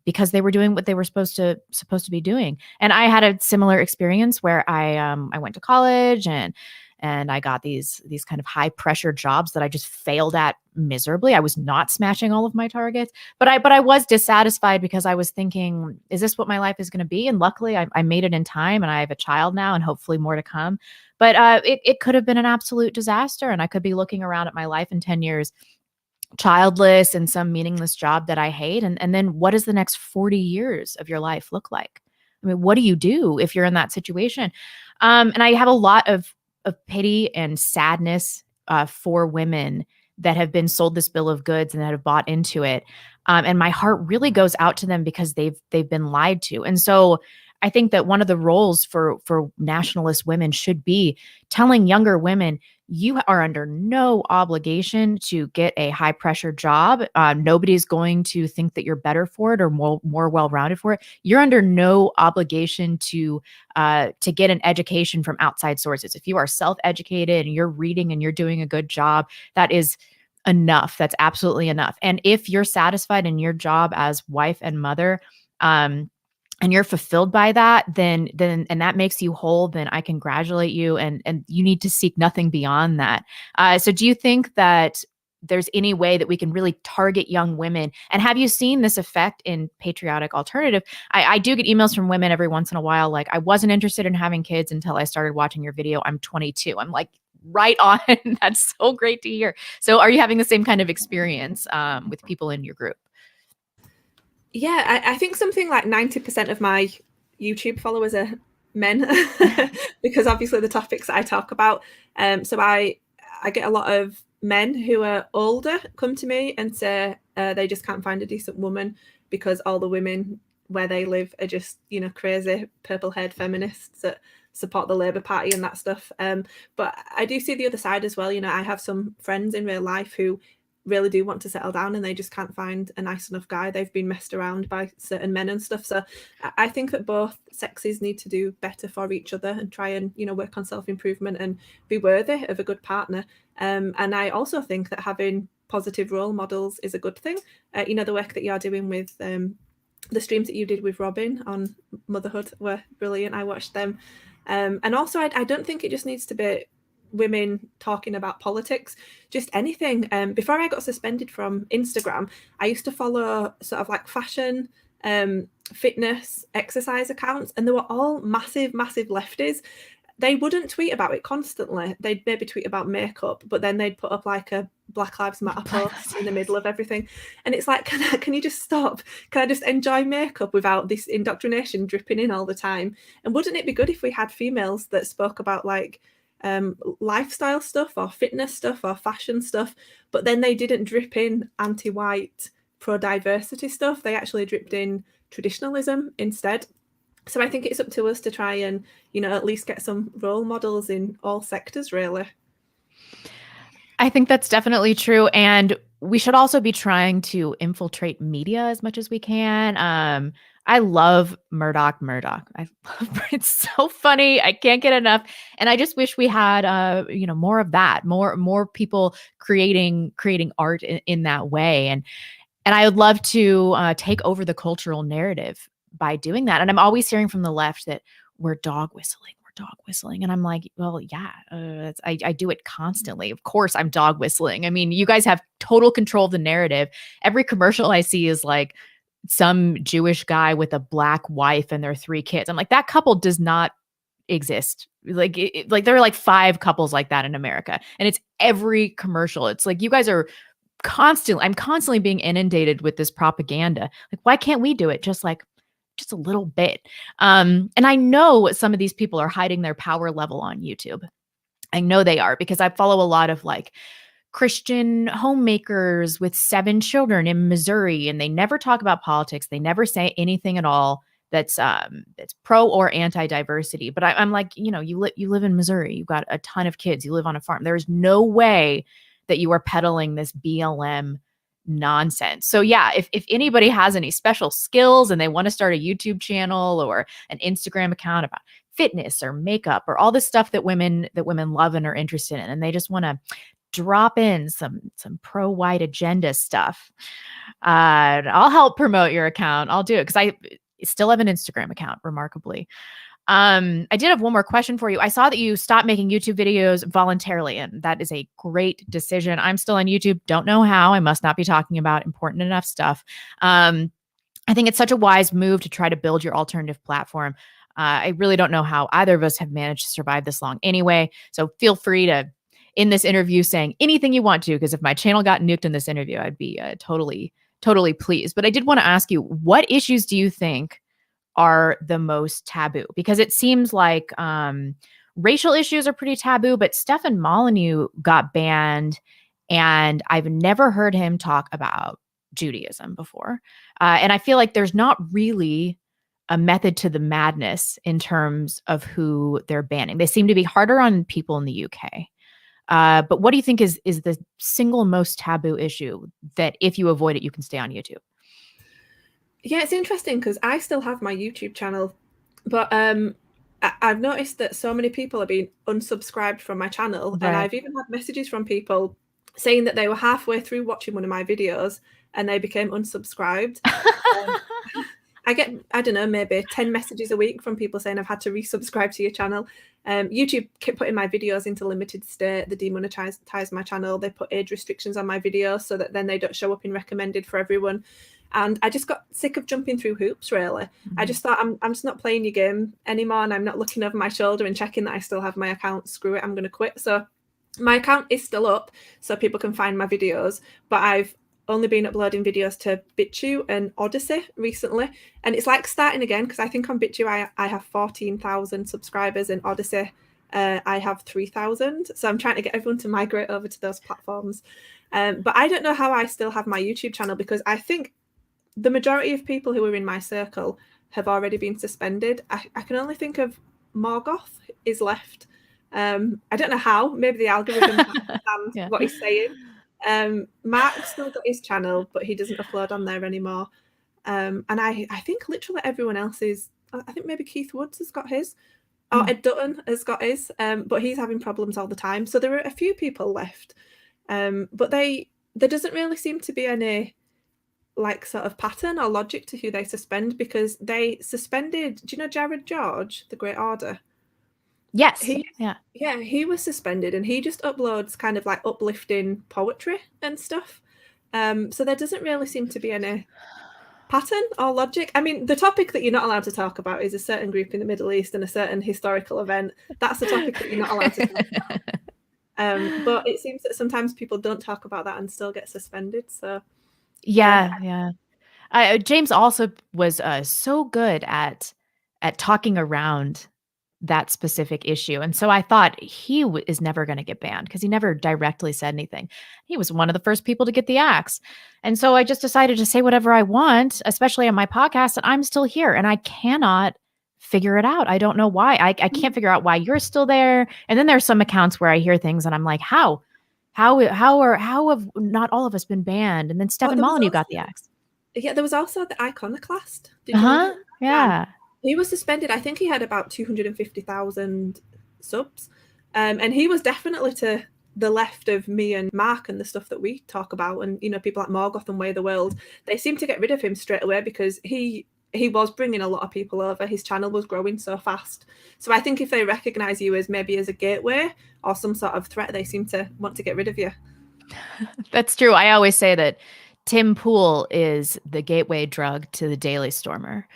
because they were doing what they were supposed to be doing. And I had a similar experience where I went to college, and I got these kind of high pressure jobs that I just failed at miserably. I was not smashing all of my targets, but I was dissatisfied, because I was thinking, is this what my life is going to be? And luckily I made it in time, and I have a child now, and hopefully more to come. But it could have been an absolute disaster, and I could be looking around at my life in 10 years, childless and some meaningless job that I hate. And then what does the next 40 years of your life look like? I mean, what do you do if you're in that situation? And I have a lot of pity and sadness for women that have been sold this bill of goods and that have bought into it. And my heart really goes out to them, because they've been lied to. And so I think that one of the roles for nationalist women should be telling younger women, you are under no obligation to get a high pressure job. Nobody's going to think that you're better for it or more well rounded for it. You're under no obligation to get an education from outside sources. If you are self educated and you're reading and you're doing a good job, that is enough. That's absolutely enough. And if you're satisfied in your job as wife and mother, and you're fulfilled by that, then and that makes you whole, then I congratulate you, and you need to seek nothing beyond that. So do you think that there's any way that we can really target young women? And have you seen this effect in Patriotic Alternative? I do get emails from women every once in a while, like, I wasn't interested in having kids until I started watching your video. I'm 22. I'm like, right on. That's so great to hear. So are you having the same kind of experience with people in your group? Yeah, I think something like 90% of my YouTube followers are men, because obviously the topics that I talk about. So I get a lot of men who are older come to me and say they just can't find a decent woman because all the women where they live are just, crazy purple-haired feminists that support the Labour Party and that stuff. But I do see the other side as well. I have some friends in real life who really do want to settle down and they just can't find a nice enough guy. They've been messed around by certain men and stuff. So I think that both sexes need to do better for each other and try and, work on self-improvement and be worthy of a good partner. And I also think that having positive role models is a good thing. The work that you're doing with the streams that you did with Robin on motherhood were brilliant. I watched them. And also, I don't think it just needs to be women talking about politics, just anything. Before I got suspended from Instagram, I used to follow sort of like fashion, fitness, exercise accounts, and they were all massive lefties. They wouldn't tweet about it constantly. They'd maybe tweet about makeup, but then they'd put up like a Black Lives Matter post in the middle of everything. And it's like, can you just stop? Can I just enjoy makeup without this indoctrination dripping in all the time? And wouldn't it be good if we had females that spoke about like lifestyle stuff or fitness stuff or fashion stuff, but then they didn't drip in anti-white, pro-diversity stuff. They actually dripped in traditionalism instead. So I think it's up to us to try and, at least get some role models in all sectors, really. I think that's definitely true. And we should also be trying to infiltrate media as much as we can. I love Murdoch. It's so funny. I can't get enough. And I just wish we had, more of that, more people creating art in that way. And I would love to take over the cultural narrative by doing that. And I'm always hearing from the left that we're dog whistling. And I'm like, well, yeah, I do it constantly. Of course I'm dog whistling. I mean, you guys have total control of the narrative. Every commercial I see is like some Jewish guy with a black wife and their 3 kids. I'm like, that couple does not exist. Like, there are like 5 couples like that in America. And it's every commercial. It's like, you guys are I'm constantly being inundated with this propaganda. Like, why can't we do it? Just a little bit. And I know some of these people are hiding their power level on YouTube. I know they are, because I follow a lot of like Christian homemakers with 7 children in Missouri, and they never talk about politics. They never say anything at all that's pro or anti-diversity. But I'm like, you live in Missouri. You've got a ton of kids. You live on a farm. There's no way that you are peddling this BLM nonsense. So yeah, if anybody has any special skills and they want to start a YouTube channel or an Instagram account about fitness or makeup or all this stuff that women love and are interested in, and they just want to drop in some pro-white agenda stuff, I'll help promote your account. I'll do it, because I still have an Instagram account, remarkably. I did have one more question for you. I saw that you stopped making YouTube videos voluntarily, and that is a great decision. I'm still on YouTube. Don't know how. I must not be talking about important enough stuff. I think it's such a wise move to try to build your alternative platform. I really don't know how either of us have managed to survive this long anyway. So feel free to, in this interview, saying anything you want to, because if my channel got nuked in this interview, I'd be totally pleased. But I did want to ask you, what issues do you think are the most taboo? Because it seems like racial issues are pretty taboo, but Stefan Molyneux got banned, and I've never heard him talk about Judaism before. And I feel like there's not really a method to the madness in terms of who they're banning. They seem to be harder on people in the UK. But what do you think is the single most taboo issue that if you avoid it, you can stay on YouTube? Yeah, it's interesting because I still have my YouTube channel, but I've noticed that so many people are being unsubscribed from my channel. Right. And I've even had messages from people saying that they were halfway through watching one of my videos and they became unsubscribed. I get, I don't know, maybe 10 messages a week from people saying I've had to resubscribe to your channel. YouTube kept putting my videos into limited state. They demonetized my channel. They put age restrictions on my videos so that then they don't show up in recommended for everyone. And I just got sick of jumping through hoops, really. Mm-hmm. I just thought, I'm just not playing your game anymore, and I'm not looking over my shoulder and checking that I still have my account. Screw it, I'm going to quit. So my account is still up so people can find my videos, but I've only been uploading videos to BitChute and Odyssey recently. And it's like starting again, because I think on BitChute I have 14,000 subscribers, and Odyssey I have 3,000. So I'm trying to get everyone to migrate over to those platforms. But I don't know how I still have my YouTube channel, because I think the majority of people who are in my circle have already been suspended. I can only think of Morgoth is left. I don't know how. Maybe the algorithm understands what he's saying. Mark's still got his channel, but he doesn't upload on there anymore. And I think literally everyone else is. I think maybe Keith Woods has got his. Oh, Ed Dutton has got his, but he's having problems all the time. So there are a few people left, but there doesn't really seem to be any like sort of pattern or logic to who they suspend, because they suspended. Do you know Jared George, the Great Order? Yes. He was suspended, and he just uploads kind of like uplifting poetry and stuff. So there doesn't really seem to be any pattern or logic. I mean, the topic that you're not allowed to talk about is a certain group in the Middle East and a certain historical event. That's the topic that you're not allowed to talk about. But it seems that sometimes people don't talk about that and still get suspended. So yeah. James also was so good at talking around that specific issue. And so I thought he is never going to get banned because he never directly said anything. He was one of the first people to get the axe. And so I just decided to say whatever I want, especially on my podcast, and I'm still here and I cannot figure it out. I don't know why. I can't figure out why you're still there. And then there's some accounts where I hear things and I'm like, how have not all of us been banned? And then Stephen Molyneux got the axe. Yeah, there was also the Iconoclast. Did you know? Yeah. He was suspended. I think he had about 250,000 subs. And he was definitely to the left of me and Mark and the stuff that we talk about. And, you know, people like Morgoth and Way of the World, they seem to get rid of him straight away because he was bringing a lot of people over. His channel was growing so fast. So I think if they recognize you as maybe as a gateway or some sort of threat, they seem to want to get rid of you. That's true. I always say that Tim Pool is the gateway drug to the Daily Stormer.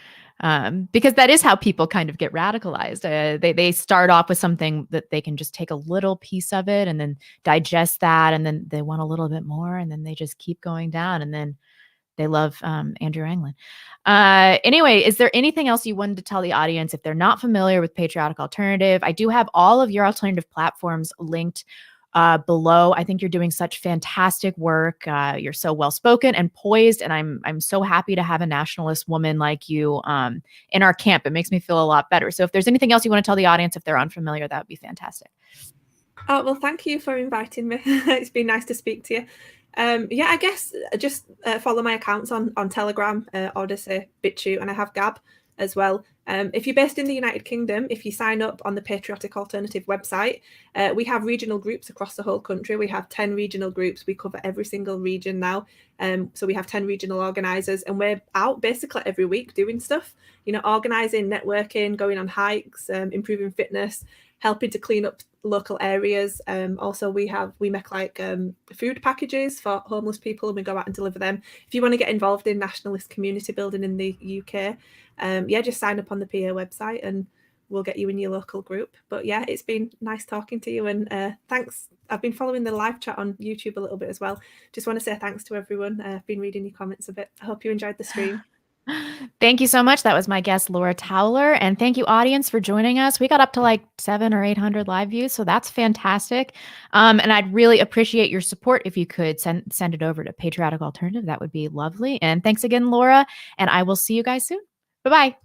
Because that is how people kind of get radicalized. They start off with something that they can just take a little piece of it and then digest that. And then they want a little bit more. And then they just keep going down. And then they love Andrew Anglin. Anyway, is there anything else you wanted to tell the audience if they're not familiar with Patriotic Alternative? I do have all of your alternative platforms linked below. I think you're doing such fantastic work. You're so well-spoken and poised, and I'm so happy to have a nationalist woman like you in our camp. It makes me feel a lot better. So if there's anything else you want to tell the audience, if they're unfamiliar, that would be fantastic. Oh, well, thank you for inviting me. It's been nice to speak to you. Yeah, I guess just follow my accounts on Telegram, Odyssey, BitChute, and I have Gab as well. If you're based in the United Kingdom, if you sign up on the Patriotic Alternative website, we have regional groups across the whole country. We have 10 regional groups. We cover every single region now. So we have 10 regional organisers, and we're out basically every week doing stuff, you know, organising, networking, going on hikes, improving fitness, helping to clean up local areas. Also, we make like food packages for homeless people, and we go out and deliver them. If you want to get involved in nationalist community building in the UK, yeah, just sign up on the PA website and we'll get you in your local group. But yeah, it's been nice talking to you, and thanks. I've been following the live chat on YouTube a little bit as well. Just want to say thanks to everyone. I've been reading your comments a bit. I hope you enjoyed the stream. Thank you so much. That was my guest, Laura Towler. And thank you, audience, for joining us. We got up to like 700 or 800 live views, so that's fantastic. And I'd really appreciate your support if you could send it over to Patriotic Alternative. That would be lovely. And thanks again, Laura. And I will see you guys soon. Bye-bye.